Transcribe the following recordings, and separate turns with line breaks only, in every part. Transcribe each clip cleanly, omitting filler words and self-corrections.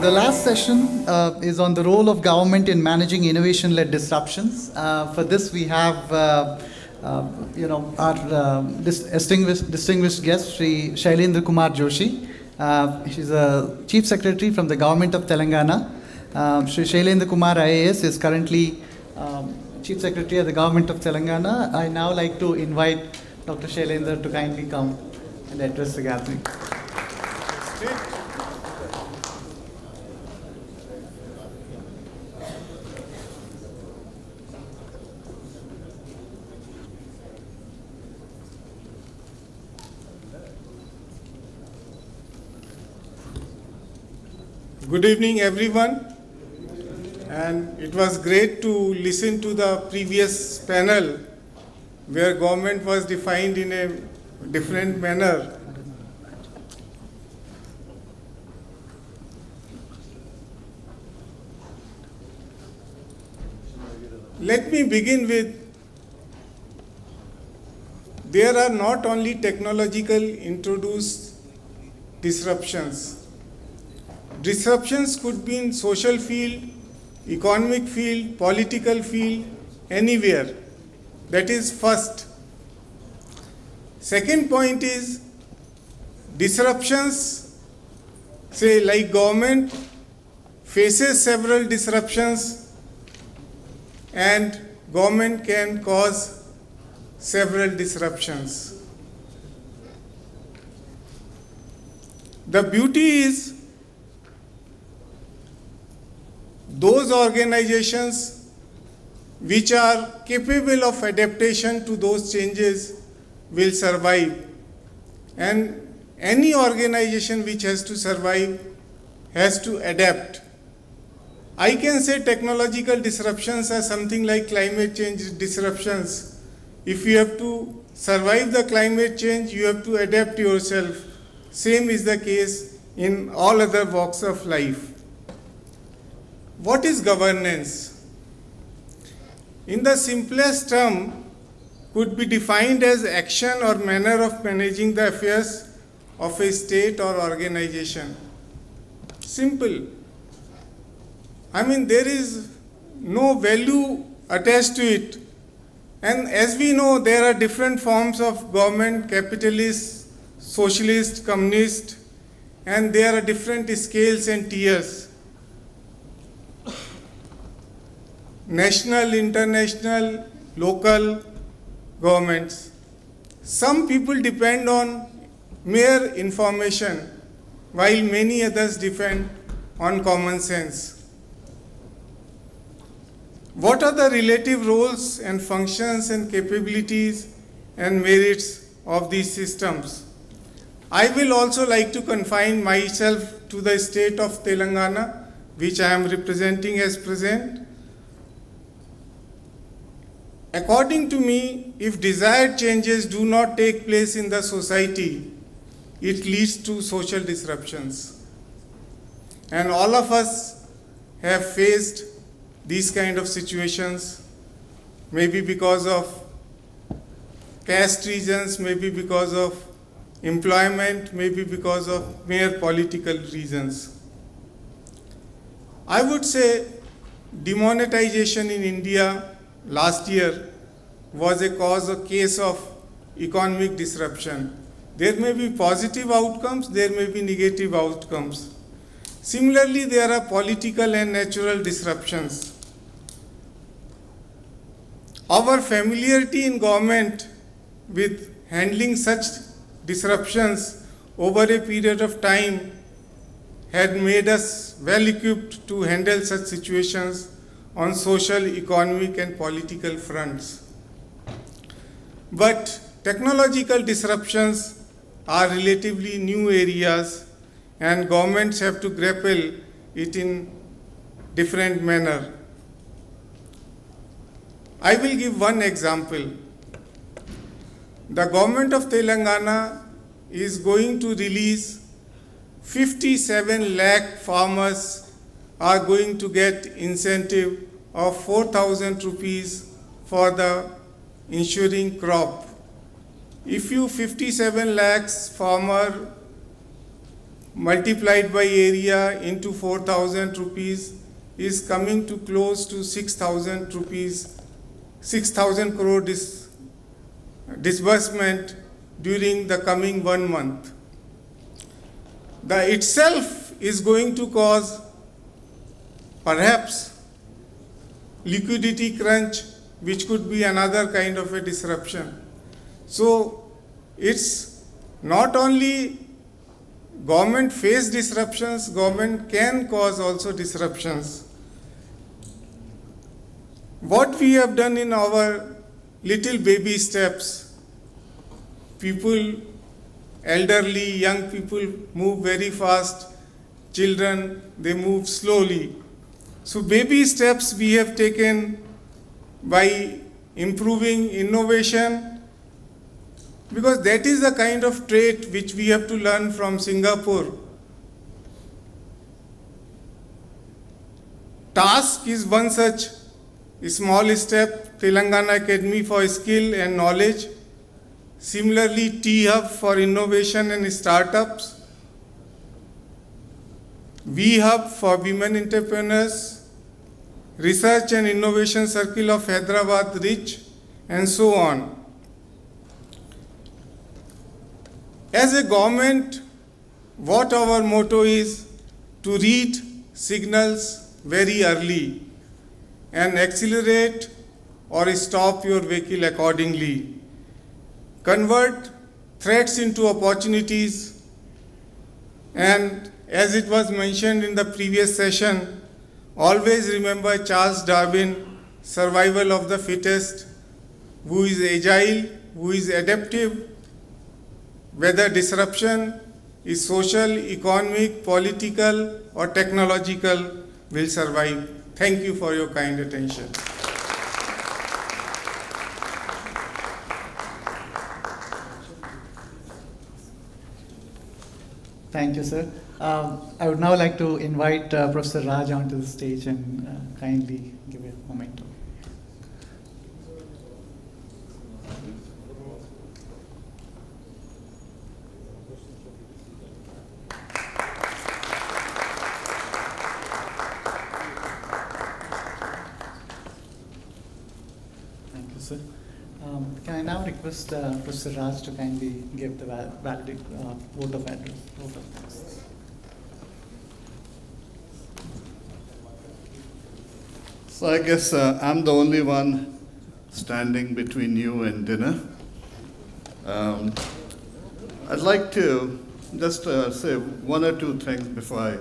The last session is on the role of government in managing innovation-led disruptions. For this, we have, our distinguished guest, Shailendra Kumar Joshi. She's a Chief Secretary from the Government of Telangana. Shailendra Kumar IAS is currently Chief Secretary of the Government of Telangana. I now like to invite Dr. Shailendra to kindly come and address the gathering.
Good evening, everyone. And it was great to listen to the previous panel where government was defined in a different manner. Let me begin with, there are not only technological introduced disruptions. Disruptions could be in social field, economic field, political field, anywhere. That is first. Second point is disruptions, say like government faces several disruptions and government can cause several disruptions. The beauty is those organizations which are capable of adaptation to those changes will survive. And any organization which has to survive has to adapt. I can say technological disruptions are something like climate change disruptions. If you have to survive the climate change, you have to adapt yourself. Same is the case in all other walks of life. What is governance? In the simplest term, could be defined as action or manner of managing the affairs of a state or organization. Simple. I mean, there is no value attached to it. And as we know, there are different forms of government, capitalist, socialist, communist, and there are different scales and tiers. National, international, local governments. Some people depend on mere information, while many others depend on common sense. What are the relative roles and functions and capabilities and merits of these systems? I will also like to confine myself to the state of Telangana, which I am representing as present. According to me, if desired changes do not take place in the society, it leads to social disruptions. And all of us have faced these kind of situations, maybe because of caste reasons, maybe because of employment, maybe because of mere political reasons. I would say demonetization in India last year was a case of economic disruption. There may be positive outcomes, there may be negative outcomes. Similarly, there are political and natural disruptions. Our familiarity in government with handling such disruptions over a period of time had made us well equipped to handle such situations on social, economic, and political fronts. But technological disruptions are relatively new areas and governments have to grapple it in different manner. I will give one example. The government of Telangana is going to release 57 lakh farmers are going to get incentive of 4,000 rupees for the ensuring crop. If you 57 lakhs farmer multiplied by area into 4,000 rupees is coming to close to 6,000 rupees, 6,000 crore disbursement during the coming 1 month. The itself is going to cause perhaps liquidity crunch, which could be another kind of a disruption. So it's not only government face disruptions, government can cause also disruptions. What we have done in our little baby steps, people, elderly, young people move very fast, children, they move slowly. So baby steps we have taken by improving innovation, because that is the kind of trait which we have to learn from Singapore. Task is one such small step, Telangana Academy for Skill and Knowledge. Similarly, T-Hub for Innovation and Startups, V-Hub for Women Entrepreneurs, Research and Innovation Circle of Hyderabad, RICH, and so on. As a government, what our motto is to read signals very early and accelerate or stop your vehicle accordingly. Convert threats into opportunities, and as it was mentioned in the previous session, always remember Charles Darwin, survival of the fittest, who is agile, who is adaptive, whether disruption is social, economic, political, or technological, will survive. Thank you for your kind attention.
Thank you, sir. I would now like to invite Professor Raj onto the stage and kindly give a moment. Thank you, sir. Can I now request Professor Raj to kindly give the vote of address? Vote of thanks.
So I guess I'm the only one standing between you and dinner. I'd like to just say one or two things before I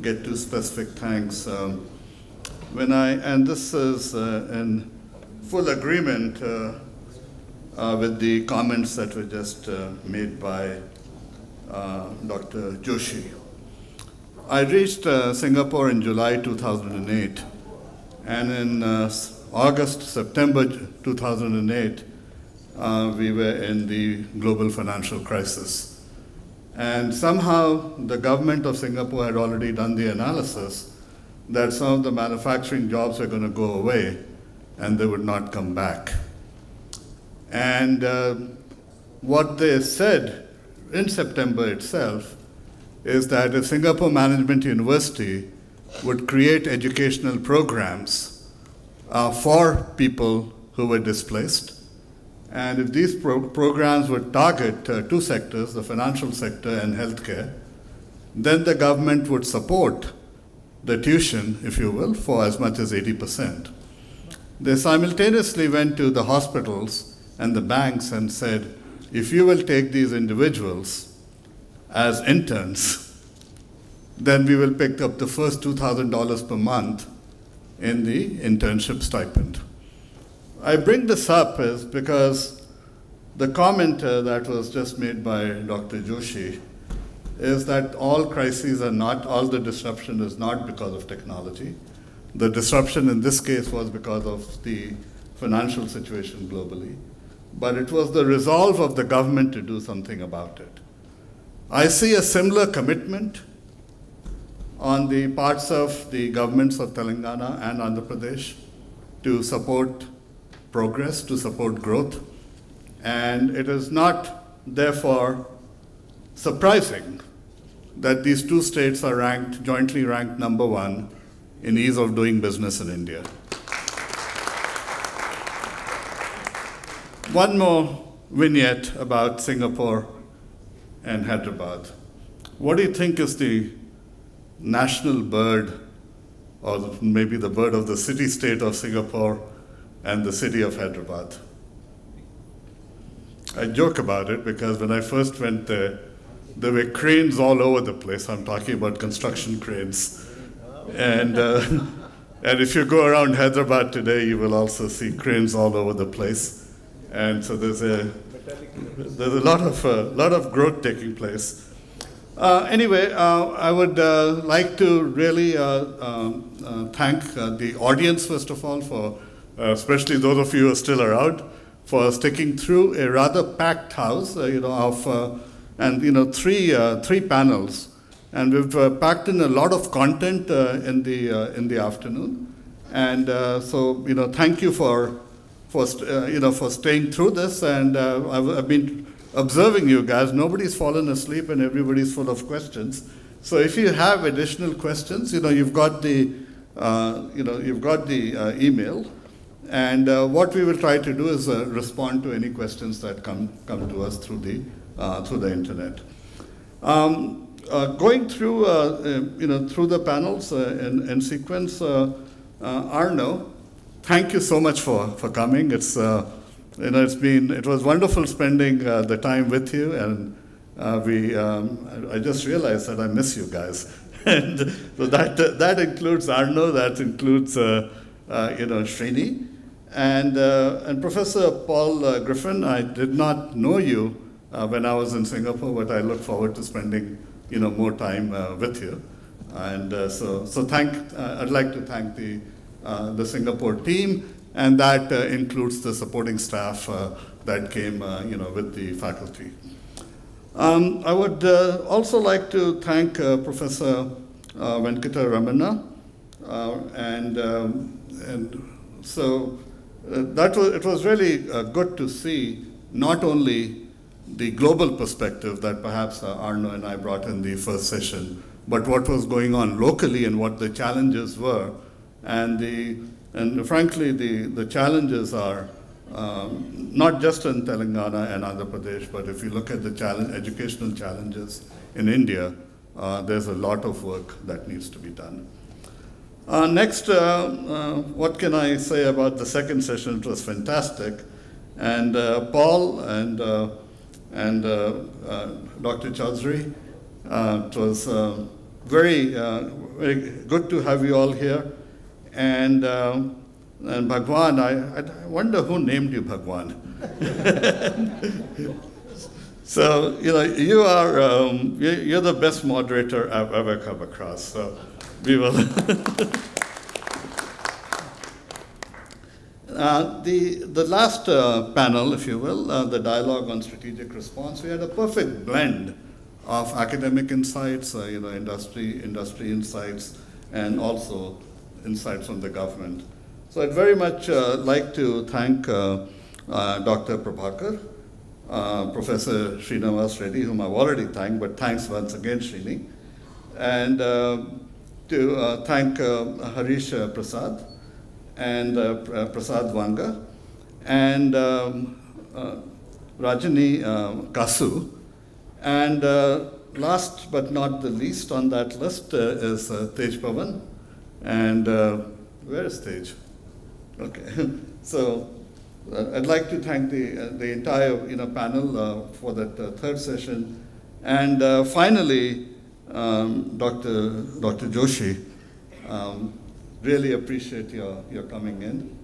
get to specific thanks. And this is in full agreement with the comments that were just made by Dr. Joshi. I reached Singapore in July 2008, and in August, September 2008, we were in the global financial crisis. And somehow the government of Singapore had already done the analysis that some of the manufacturing jobs were going to go away and they would not come back. And what they said in September itself is that if Singapore Management University would create educational programs for people who were displaced, and if these programs would target two sectors, the financial sector and healthcare, then the government would support the tuition, if you will, for as much as 80%. They simultaneously went to the hospitals and the banks and said, if you will take these individuals as interns, then we will pick up the first $2,000 per month in the internship stipend. I bring this up is because the comment that was just made by Dr. Joshi is that all crises are not, all the disruption is not because of technology. The disruption in this case was because of the financial situation globally, but it was the resolve of the government to do something about it. I see a similar commitment on the parts of the governments of Telangana and Andhra Pradesh to support progress, to support growth. And it is not, therefore, surprising that these two states are jointly ranked #1 in ease of doing business in India. One more vignette about Singapore and Hyderabad. What do you think is the national bird, or maybe the bird of the city-state of Singapore and the city of Hyderabad? I joke about it because when I first went there were cranes all over the place. I'm talking about construction cranes. And if you go around Hyderabad today, you will also see cranes all over the place. And so there's a lot of growth taking place. Anyway, I would like to really thank the audience, first of all, for especially those of you who are still around, for sticking through a rather packed house, three panels, and we've packed in a lot of content in the afternoon, and so thank you for staying through this, and I've been observing you guys. Nobody's fallen asleep, and everybody's full of questions. So if you have additional questions, you've got the email. And what we will try to do is respond to any questions that come to us through the internet. Going through through the panels in sequence, Arno, thank you so much for coming. It was wonderful spending the time with you, and I just realized that I miss you guys, and so that includes Arno, that includes Srini. And Professor Paul Griffin, I did not know you when I was in Singapore, but I look forward to spending more time with you. And so I'd like to thank the Singapore team, and that includes the supporting staff that came with the faculty. I would also like to thank Professor Venkata Ramana, and so it was really good to see not only the global perspective that perhaps Arno and I brought in the first session, but what was going on locally and what the challenges were. And frankly, the challenges are not just in Telangana and Andhra Pradesh, but if you look at the educational challenges in India, there's a lot of work that needs to be done. Next, what can I say about the second session? It was fantastic. And Paul and Dr. Chaudhary, it was very good to have you all here. And Bhagwan, I wonder who named you Bhagwan. So, you are, you're the best moderator I've ever come across. So we will. The last panel, if you will, the dialogue on strategic response, we had a perfect blend of academic insights, industry insights, and also insights from the government. So I'd very much like to thank Dr. Prabhakar, Professor Srinivas Reddy, whom I've already thanked, but thanks once again, Srini, and to thank Harish Prasad and Prasad Wanga, and Rajani Kasu, and last but not the least on that list is Tej Pavan, and where is Tej? Okay, so I'd like to thank the entire panel for that third session, and finally Dr. Joshi. Really appreciate your coming in,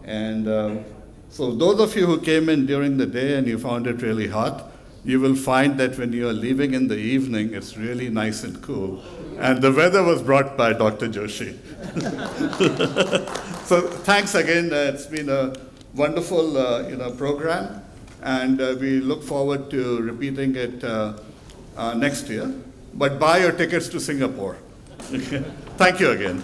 and so those of you who came in during the day and you found it really hot, you will find that when you are leaving in the evening, it's really nice and cool. And the weather was brought by Dr. Joshi. So thanks again. It's been a wonderful program, and we look forward to repeating it next year. But buy your tickets to Singapore. Thank you again.